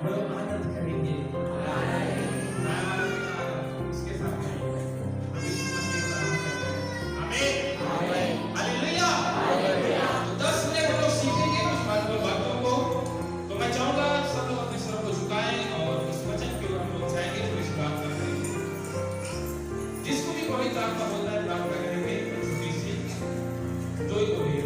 बोलो आनंद करेंगे। इसके साथ हालेलुया। तो 10 मिनट हम लोग सीखेंगे कुछ बातों को। तो मैं चाहूंगा सब लोग अपने सर को झुकाएं और इस वचन के ऊपर हम लोग जाएंगे, थोड़ी सी बात करेंगे। जिसको भी पवित्र आत्मा बोलता है प्रार्थना करेंगे छोटी सी जो ही को भी।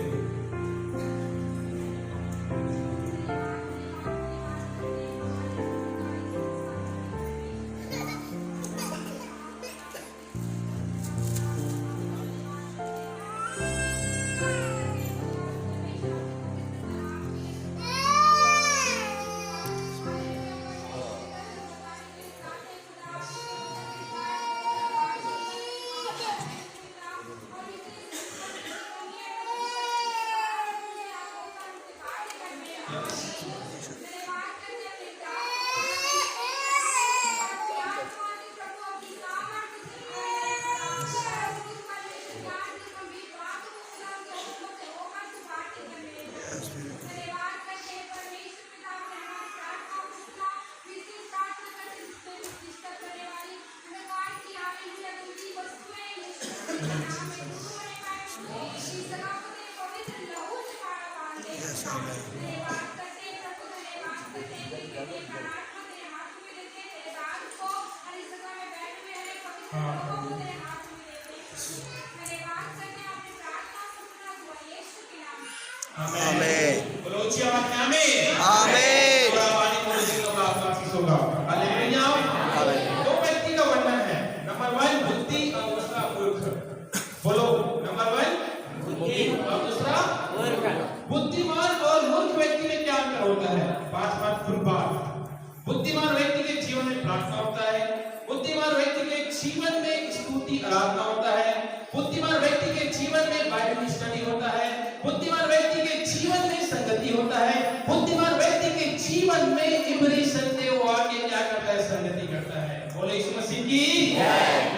बुद्धिमान व्यक्ति के जीवन में प्रार्थना होता है। बुद्धिमान व्यक्ति के जीवन में स्तुति आराधना होता है। बुद्धिमान व्यक्ति के जीवन में बाइबल स्टडी होता है। बुद्धिमान व्यक्ति के जीवन में संगति होता है। बुद्धिमान व्यक्ति के जीवन में इब्री सत्य आके क्या करता है? संगति करता है। बोले यीशु मसीह की।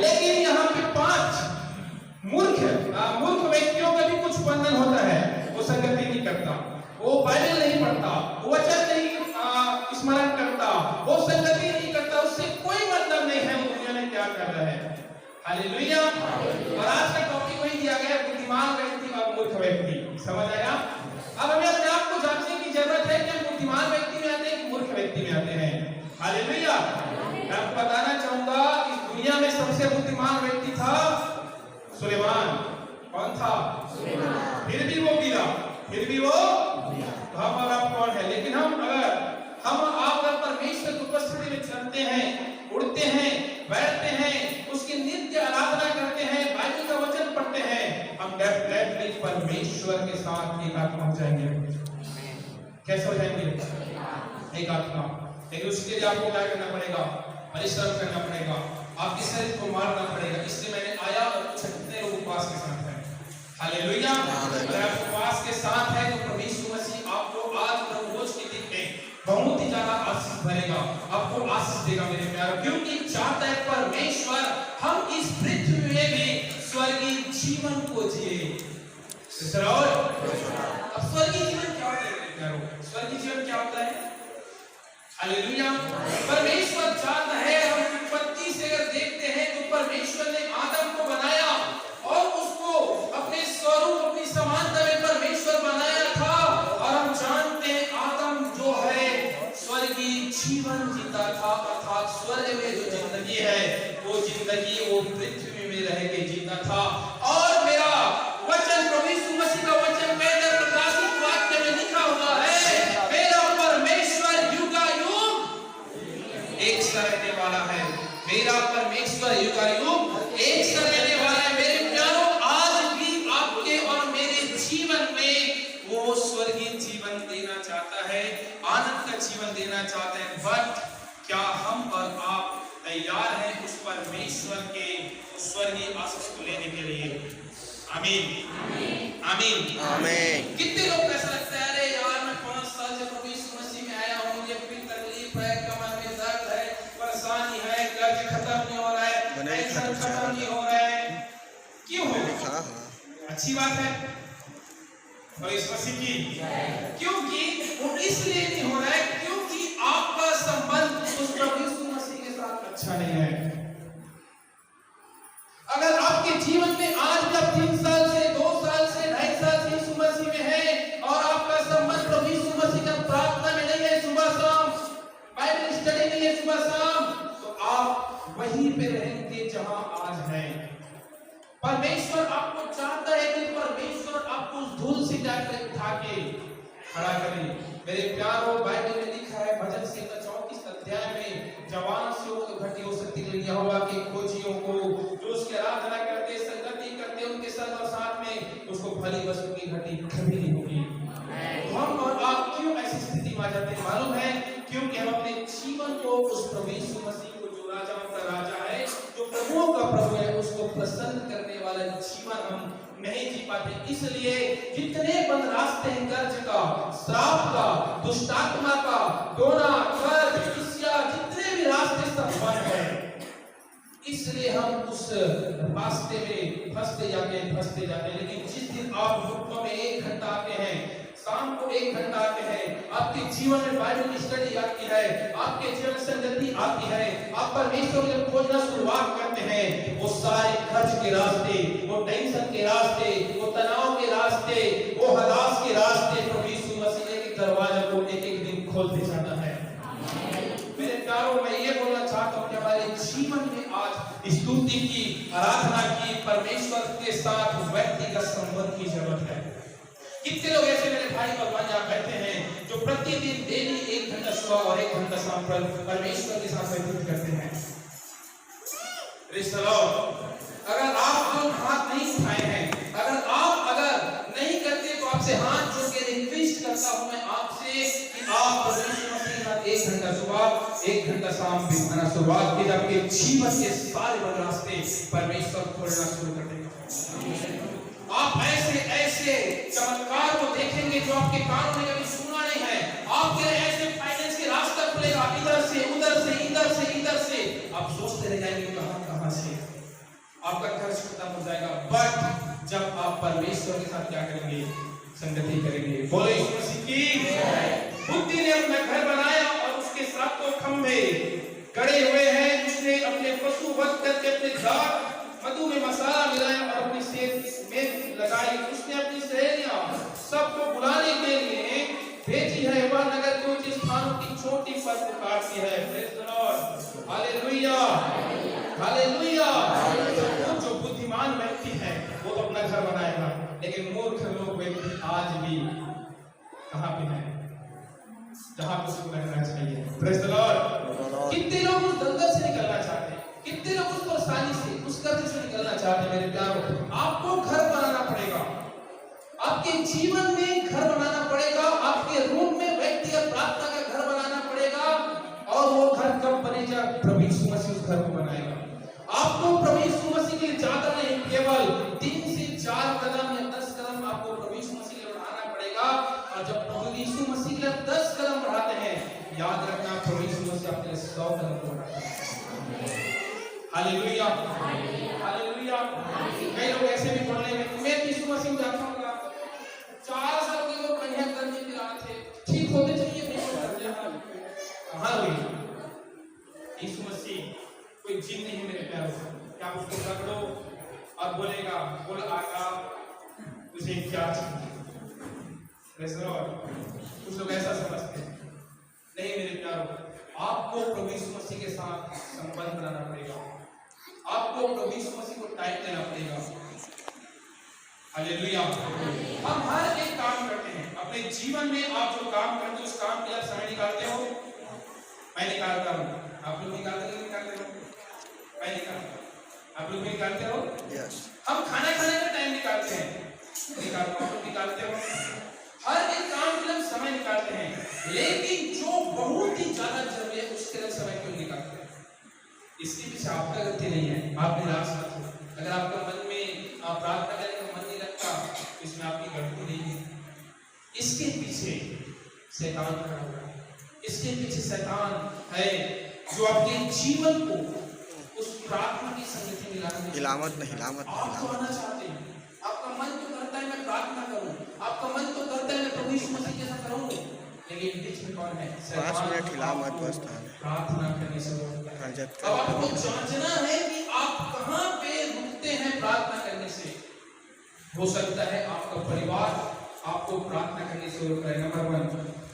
लेकिन यहाँ पे 5 मूर्ख व्यक्तियों का भी कुछ बंधन होता है। वो संगति नहीं करता, वो बाइबल नहीं पढ़ता, वो वचन नहीं स्मरण करता, वो संगति नहीं करता, उससे कोई मतलब नहीं है वो दुनिया में क्या कर रहा है। हालेलुया। और आज का टॉपिक वही दिया गया, बुद्धिमान व्यक्ति और मूर्ख व्यक्ति। समझ आया? अब हमें अपने आप को जांचने की जरूरत है कि हम बुद्धिमान व्यक्ति में आते हैं कि मूर्ख व्यक्ति में आते हैं। हालेलुया। मैं आपको बताना चाहूंगा इस दुनिया में सबसे बुद्धिमान व्यक्ति था सुलेमान। कौन था? फिर भी वो गिरा, फिर भी वो हम और आप कौन है? लेकिन हम अगर परमेश्वर की उपस्थिति में चलते हैं, उड़ते हैं, बैठते हैं, उसकी नित्य आराधना करते हैं, बाइबल का वचन पढ़ते हैं, हम डेफिनेटली परमेश्वर के साथ एक आत्मा हो जाएंगे। कैसे हो जाएंगे? एक आत्मा। लेकिन उसके लिए आपको क्या करना पड़ेगा? परिश्रम करना पड़ेगा, आपके शरीर को मारना पड़ेगा। इसलिए मैंने आया और कितने लोग उपवास के साथ हैं। हालेलुया। अगर आप उपवास के साथ हैं तो परमेश्वर मसीह आपको आज रोज के दिन में बहुत ही ज्यादा आशीष भरेगा, आपको आशीष देगा मेरे प्यारे। क्योंकि चाहता है परमेश्वर हम इस पृथ्वी में भी स्वर्गीय जीवन को जिए। अब स्वर्गीय जीवन क्या होता है मेरे प्यारो? स्वर्गीय जीवन क्या होता है? हालेलुया। परमेश्वर चाहता है, हम उत्पत्ति से अगर देखते हैं तो परमेश्वर ने आदम को बनाया और उसको अपने स्वरूप, अपनी समानता में परमेश्वर बनाया था। और हम जानते हैं आदम जो है स्वर्गीय जीवन जीता था, अर्थात स्वर्ग में जो जिंदगी है वो जिंदगी वो पृथ्वी में रह के जीता था। और मेरा वचन प्रभु यीशु मसीह का वचन वेद प्रकाशित वाक्य में लिखा हुआ है, मेरा परमेश्वर युगायुग एक सा रहने वाला है। मेरा परमेश्वर युगायुग एक सा रहने वाला है। मेरे प्यारो, आज भी आपके और मेरे जीवन में वो स्वर्गीय जीवन देना चाहता है, आनंद का जीवन देना चाहता है। बट क्या हम और आप तैयार हैं उस परमेश्वर के स्वर्गीय आशीष को लेने के लिए? आमीन आमीन आमीन। कितने लोग ऐसा लगता है, अरे यार मैं 5 साल से प्रभु यीशु मसीह में आया हूँ, मुझे कोई तकलीफ है, कमर में दर्द है, परेशानी है, कर्ज खत्म नहीं हो रहा है, टेंशन खत्म नहीं हो रहा है। क्यों है? अच्छी बात है और इस मसीह की। क्योंकि वो इसलिए नहीं हो रहा है क्योंकि आपका वहीं पे रहेंगे जहां आज हैं। परमेश्वर आपको चाहता है कि परमेश्वर आपको उस धूल से जाकर उठा के खड़ा करे। मेरे प्यारो, बाइबल में लिखा है भजन संहिता 34 अध्याय में, जवान से घटी हो सकती है यहोवा के खोजियों को, जो उसकी आराधना करते, संगति करते, उनके संग और साथ में, उसको भली वस्तु की घटी कभी नहीं होगी। तो हम और आप क्यों ऐसी स्थिति में आ जाते हैं मालूम है? क्योंकि हम अपने जीवन को उस प्रभु यीशु मसीह को, जो राजाओं का राजा है, जो प्रभुओं का प्रभु है, उसको प्रसन्न करने वाला जीवन हम नहीं जी पाते। इसलिए जितने बंद रास्ते हैं कर्ज का, श्राप का, दुष्टात्मा का, डोना, कर्ज, ईर्ष्या, जितने भी रास्ते सब बंद हैं। इसलिए हम उस रास्ते में फंसते जाते हैं। लेकिन जिस दिन आप घुटनों में 1 घंटा आते हैं, शाम को 1 घंटा आते हैं, आपके जीवन में बाइबल स्टडी आती है, आपके जीवन संगति आती है, आप परमेश्वर को खोजना शुरुआत करते हैं, वो सारे खर्च के रास्ते, वो टेंशन के रास्ते, वो तनाव के रास्ते, वो हलास के रास्ते प्रभु यीशु मसीह के दरवाजा को एक दिन खोलते जाता है। मेरे प्यारों, मैं ये बोलना चाहता हूँ कि हमारे जीवन में आज स्तुति की, आराधना की, परमेश्वर के साथ व्यक्तिगत संबंध की जरूरत है। कितने लोग ऐसे मेरे भाई और बहन बैठे हैं जो प्रतिदिन डेली 1 घंटा सुबह और 1 घंटा शाम पर परमेश्वर के साथ व्यतीत करते हैं। अगर आप जो हाथ नहीं उठाए हैं, अगर नहीं करते, तो आपसे हाथ जोड़ के रिक्वेस्ट करता हूं मैं आपसे कि आप परमेश्वर के साथ 1 घंटा सुबह 1 घंटा शाम बिताना शुरुआत कीजिए। आपके जीवन के सारे बड़े रास्ते परमेश्वर खोलना शुरू कर देगा। आप ऐसे चमत्कार को देखेंगे जो आपके कानों ने कभी सुना नहीं है। आपके ऐसे फाइनेंस के रास्ता खुलेगा, इधर से उधर से, इधर से इधर से। आप सोचते रह जाएंगे कहां से आपका खर्च खत्म हो जाएगा। बट जब आप परमेश्वर के साथ क्या करेंगे? संगति करेंगे। बोलो यीशु मसीह की। बुद्धि ने अपना घर बनाया और उसके साथ तो खंभे गड़े हुए हैं। उसने अपने पशु वध करके अपने दाग मधु में मसाला मिलाया और अपनी सेब में लगाई। उसने अपनी सहेलियां सबको बुलाने के लिए भेजी है। वह नगर के ऊंचे स्थानों की चोटी पर पुकारती है। Praise the Lord, hallelujah, hallelujah. जो बुद्धिमान व्यक्ति है वो तो अपना घर बनाएगा, लेकिन मूर्ख लोग व्यक्ति आज भी कहां पे है? जहां पे उसको रहना चाहिए। Praise the Lord. कितने लोग उस दलदल से निकलना चाहते हैं, कितने लोग उस परेशानी से, उस कर्ज से निकलना चाहते हैं। मेरे प्यारों, आपको घर बनाना पड़ेगा, आपके जीवन में घर बनाना पड़ेगा, आपके रूम में व्यक्तिगत प्रार्थना का घर बनाना पड़ेगा। और वो घर कब बनेगा? प्रभु यीशु मसीह उस घर को बनाएगा। आपको प्रभु यीशु मसीह के ज्यादा नहीं, केवल 3 से 4 कदम या 10 कदम आपको प्रभु यीशु मसीह के बढ़ाना पड़ेगा। और जब प्रभु यीशु मसीह के 10 कदम बढ़ाते हैं, याद रखना प्रभु यीशु मसीह आपके लिए 100 कदम बढ़ाता है। Hallelujah, hallelujah. कई लोग ऐसे भी बोलने में, मैं यीशु मसीह में जाता हूँ, 4 साल के लोग कन्या करने के रहे थे, ठीक होते चाहिए, कहां हुई? यीशु मसीह कोई जिन नहीं है मेरे प्यारों। क्या आप उसको पकड़ो और बोलेगा, बोल आका तुझे क्या चाहिए? Praise the Lord. कुछ लोग ऐसा समझते हैं। नहीं मेरे प्यारों, आपको प्रभु यीशु मसीह के साथ संबंध बनाना पड़ेगा, आपको प्रभु यीशु मसीह को टाइम देना पड़ेगा। हालेलुया। हम हर एक काम करते हैं अपने जीवन में। आप जो काम करते हो उस काम के लिए समय निकालते हो। मैं निकालता हूँ, आप लोग निकालते हो? मैं निकालता हूँ, आप लोग निकालते हो? हम खाना खाने का टाइम निकालते हैं, निकालते हो, निकालते हो। हर एक काम के लिए समय निकालते हैं, लेकिन जो बहुत ही ज्यादा जरूरी है उसके लिए समय क्यों निकालते हैं? इसके पीछे आपका गलती नहीं है, आप निराश मत हो। अगर आपका मन में आप प्रार्थना करने का मन नहीं लगता, इसमें आपकी गलती नहीं है। इसके पीछे शैतान खड़ा हुआ है। इसके पीछे शैतान है जो आपके जीवन को उस प्रार्थना की संगति में लाने हिलामत नहीं आपको आना चाहते हैं। आपका मन तो करता है मैं प्रार्थना करूं, आपका मन तो करता है मैं प्रभु यीशु मसीह जैसा करूं, लेकिन बीच में कौन है? 5 मिनट हिलामत बस प्रार्थना करने से रोकता है। अब आपको जांचना है कि आप कहां पे रुकते हैं प्रार्थना करने से। हो सकता है आपका परिवार आपको प्रार्थना करने से रोक रहा है। नंबर 1